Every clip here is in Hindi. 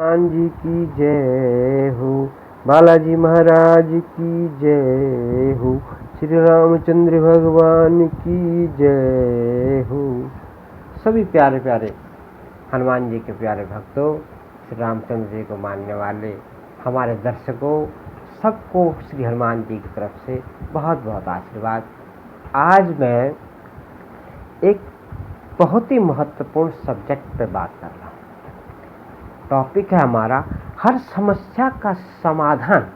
हनुमान जी की जय हो, बालाजी महाराज की जय हो, श्री रामचंद्र भगवान की जय हो। सभी प्यारे प्यारे हनुमान जी के प्यारे भक्तों, श्री रामचंद्र जी को मानने वाले हमारे दर्शकों, सबको श्री हनुमान जी की तरफ से बहुत बहुत आशीर्वाद। आज मैं एक बहुत ही महत्वपूर्ण सब्जेक्ट पे बात कर रहा हूँ। टॉपिक है हमारा हर समस्या का समाधान,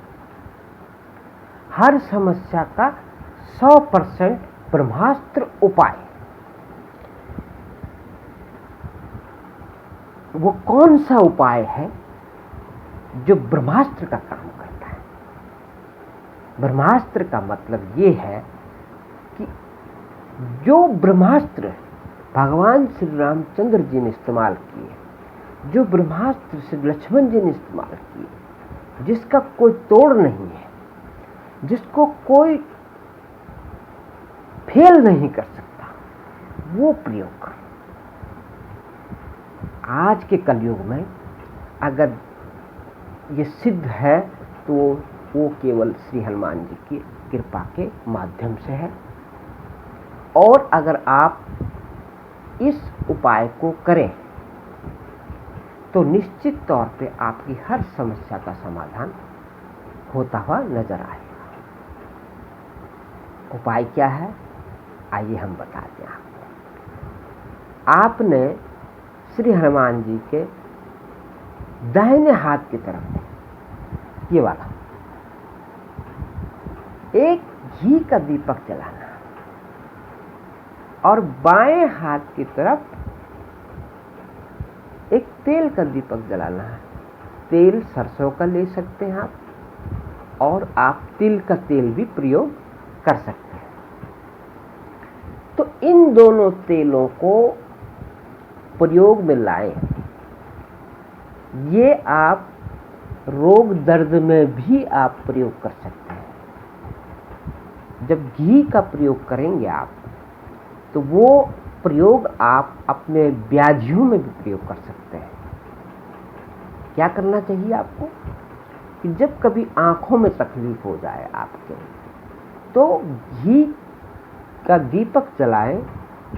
हर समस्या का 100% ब्रह्मास्त्र उपाय। वो कौन सा उपाय है जो ब्रह्मास्त्र का काम करता है? ब्रह्मास्त्र का मतलब ये है कि जो ब्रह्मास्त्र भगवान श्री रामचंद्र जी ने इस्तेमाल किए, जो ब्रह्मास्त्र श्री लक्ष्मण जी ने इस्तेमाल किए, जिसका कोई तोड़ नहीं है, जिसको कोई फेल नहीं कर सकता, वो प्रयोग आज के कलयुग में अगर ये सिद्ध है तो वो केवल श्री हनुमान जी की कृपा के माध्यम से है। और अगर आप इस उपाय को करें तो निश्चित तौर पे आपकी हर समस्या का समाधान होता हुआ नजर आएगा। उपाय क्या है, आइए हम बताते हैं आपको। आपने श्री हनुमान जी के दाहिने हाथ की तरफ ये वाला एक घी का दीपक जलाना और बाएं हाथ की तरफ एक तेल का दीपक जलाना है। तेल सरसों का ले सकते हैं आप, और आप तिल का तेल भी प्रयोग कर सकते हैं। तो इन दोनों तेलों को प्रयोग में लाएं। ये आप रोग दर्द में भी आप प्रयोग कर सकते हैं। जब घी का प्रयोग करेंगे आप, तो वो प्रयोग आप अपने व्याधियों में भी प्रयोग कर सकते हैं। क्या करना चाहिए आपको कि जब कभी आंखों में तकलीफ हो जाए आपके, तो घी का दीपक जलाएं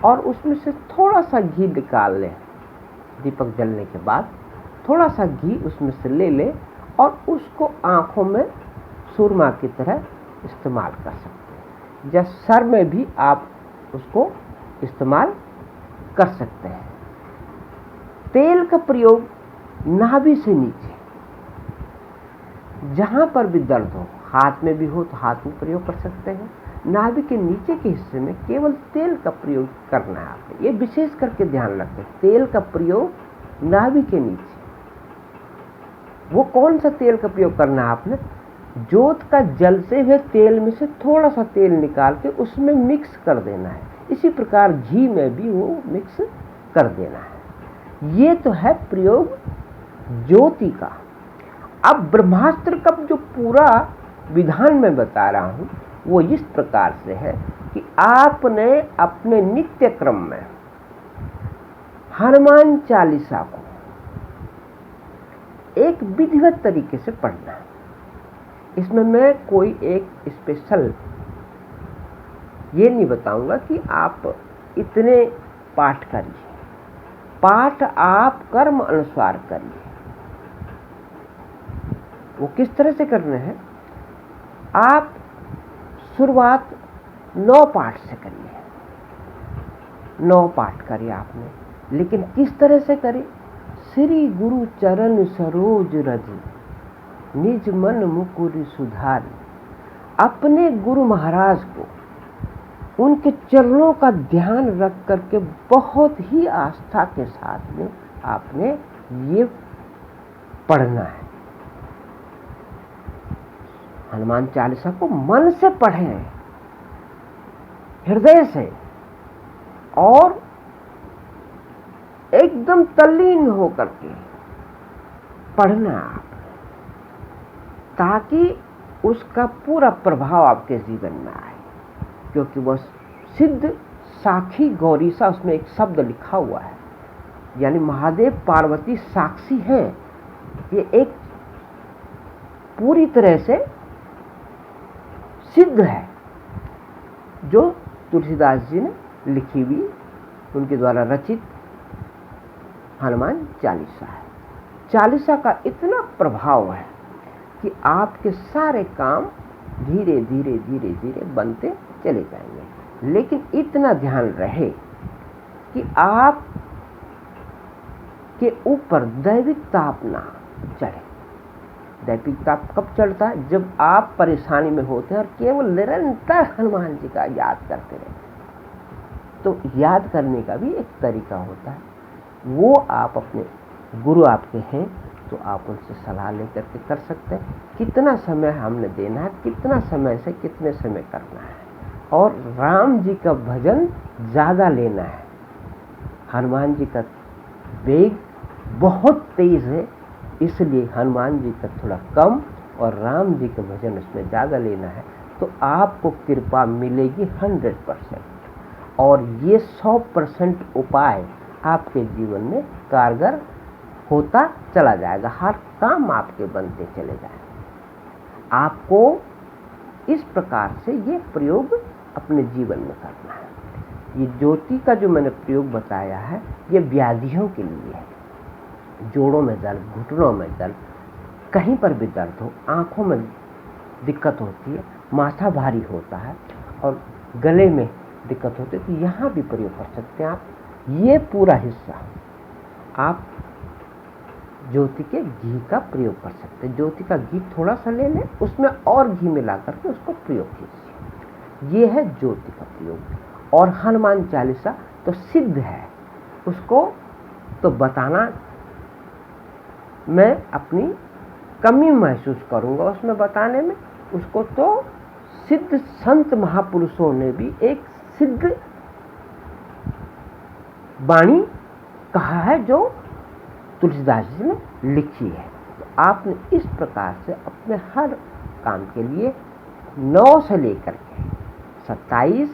और उसमें से थोड़ा सा घी निकाल लें। दीपक जलने के बाद थोड़ा सा घी उसमें से ले लें और उसको आंखों में सुरमा की तरह इस्तेमाल कर सकते हैं, या सर में भी आप उसको इस्तेमाल कर सकते हैं। तेल का प्रयोग नाभि से नीचे, जहां पर भी दर्द हो, हाथ में भी हो तो हाथ में प्रयोग कर सकते हैं। नाभि के नीचे के हिस्से में केवल तेल का प्रयोग करना है आपने। ये विशेष करके ध्यान रखें, तेल का प्रयोग नाभि के नीचे। वो कौन सा तेल का प्रयोग करना है आपने? जोत का जलते हुए तेल में से थोड़ा सा तेल निकाल के उसमें मिक्स कर देना है। इसी प्रकार घी में भी वो मिक्स कर देना है। ये तो है प्रयोग ज्योति का। अब ब्रह्मास्त्र का जो पूरा विधान मैं बता रहा हूं वो इस प्रकार से है कि आपने अपने नित्य क्रम में हनुमान चालीसा को एक विधिवत तरीके से पढ़ना है। इसमें मैं कोई एक स्पेशल ये नहीं बताऊंगा कि आप इतने पाठ करिए। पाठ आप कर्म अनुसार करिए। वो किस तरह से करने हैं? आप शुरुआत 9 पाठ से करिए। 9 पाठ करिए आपने, लेकिन किस तरह से करें? श्री गुरु चरण सरोज रज, निज मन मुकुर सुधारी। अपने गुरु महाराज को, उनके चरणों का ध्यान रख करके बहुत ही आस्था के साथ में आपने ये पढ़ना है। हनुमान चालीसा को मन से पढ़ें, हृदय से, और एकदम तल्लीन होकर के पढ़ना आप, ताकि उसका पूरा प्रभाव आपके जीवन में आए। क्योंकि वह सिद्ध साखी गौरीसा, उसमें एक शब्द लिखा हुआ है, यानी महादेव पार्वती साक्षी हैं ये एक पूरी तरह से सिद्ध है जो तुलसीदास जी ने लिखी हुई, उनके द्वारा रचित हनुमान चालीसा है। चालीसा का इतना प्रभाव है कि आपके सारे काम धीरे धीरे धीरे धीरे बनते चले जाएंगे। लेकिन इतना ध्यान रहे कि आप के ऊपर दैविक ताप ना चढ़े। दैविक ताप कब चढ़ता है? जब आप परेशानी में होते हैं और केवल निरंतर हनुमान जी का याद करते रहते हैं। तो याद करने का भी एक तरीका होता है, वो आप अपने गुरु आपके हैं तो आप उनसे सलाह लेकर के कर सकते हैं। कितना समय हमने देना है, कितना समय से कितने समय करना है, और राम जी का भजन ज़्यादा लेना है। हनुमान जी का वेग बहुत तेज है, इसलिए हनुमान जी का थोड़ा कम और राम जी का भजन उसमें ज़्यादा लेना है, तो आपको कृपा मिलेगी 100%। और ये 100% उपाय आपके जीवन में कारगर होता चला जाएगा। हर काम आपके बनते चले जाएंगे। आपको इस प्रकार से ये प्रयोग अपने जीवन में करना है। ये ज्योति का जो मैंने प्रयोग बताया है, ये व्याधियों के लिए है। जोड़ों में दर्द, घुटनों में दर्द, कहीं पर भी दर्द हो, आँखों में दिक्कत होती है, माथा भारी होता है और गले में दिक्कत होती है, तो यहाँ भी प्रयोग कर सकते हैं आप। ये पूरा हिस्सा आप ज्योति के घी का प्रयोग कर सकते हैं। ज्योति का घी थोड़ा सा ले लें, उसमें और घी मिला करके उसको प्रयोग कीजिए। ये है ज्योति का प्रयोग। और हनुमान चालीसा तो सिद्ध है, उसको तो बताना मैं अपनी कमी महसूस करूंगा उसमें बताने में। उसको तो सिद्ध संत महापुरुषों ने भी एक सिद्ध वाणी कहा है जो तुलसीदास जी ने लिखी है। तो आपने इस प्रकार से अपने हर काम के लिए 9 से लेकर के 27,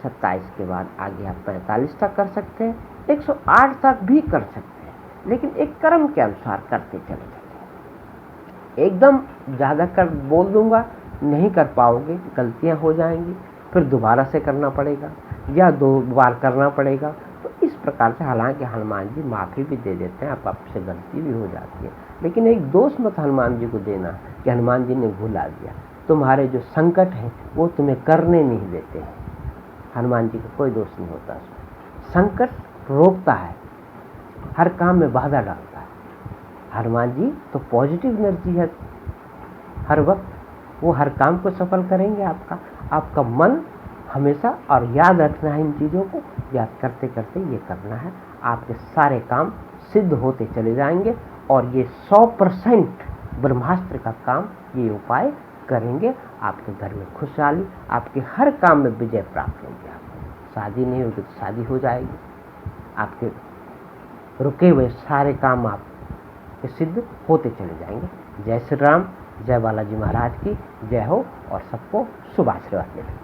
27 के बाद आगे आप 45 तक कर सकते हैं, 108 तक भी कर सकते हैं, लेकिन एक क्रम के अनुसार करते चले जाते। एकदम ज़्यादा कर बोल दूंगा, नहीं कर पाओगे, गलतियां हो जाएंगी, फिर दोबारा से करना पड़ेगा या 2 बार करना पड़ेगा। तो इस प्रकार से, हालांकि हनुमान जी माफ़ी भी दे देते हैं, आपसे गलती भी हो जाती है, लेकिन एक दोष मत हनुमान जी को देना कि हनुमान जी ने भुला दिया। तुम्हारे जो संकट हैं वो तुम्हें करने नहीं देते हैं। हनुमान जी का कोई दोष नहीं होता उसमें। संकट रोकता है, हर काम में बाधा डालता है। हनुमान जी तो पॉजिटिव एनर्जी है, हर वक्त वो हर काम को सफल करेंगे। आपका मन हमेशा, और याद रखना है इन चीज़ों को, याद करते करते ये करना है, आपके सारे काम सिद्ध होते चले जाएंगे। और ये 100% ब्रह्मास्त्र का काम ये उपाय करेंगे। आपके घर में खुशहाली, आपके हर काम में विजय प्राप्त होगी। आपको शादी नहीं होगी तो शादी हो जाएगी। आपके रुके हुए सारे काम आपके सिद्ध होते चले जाएंगे। जय श्री राम, जय बालाजी महाराज की जय हो, और सबको शुभ आशीर्वाद मिले।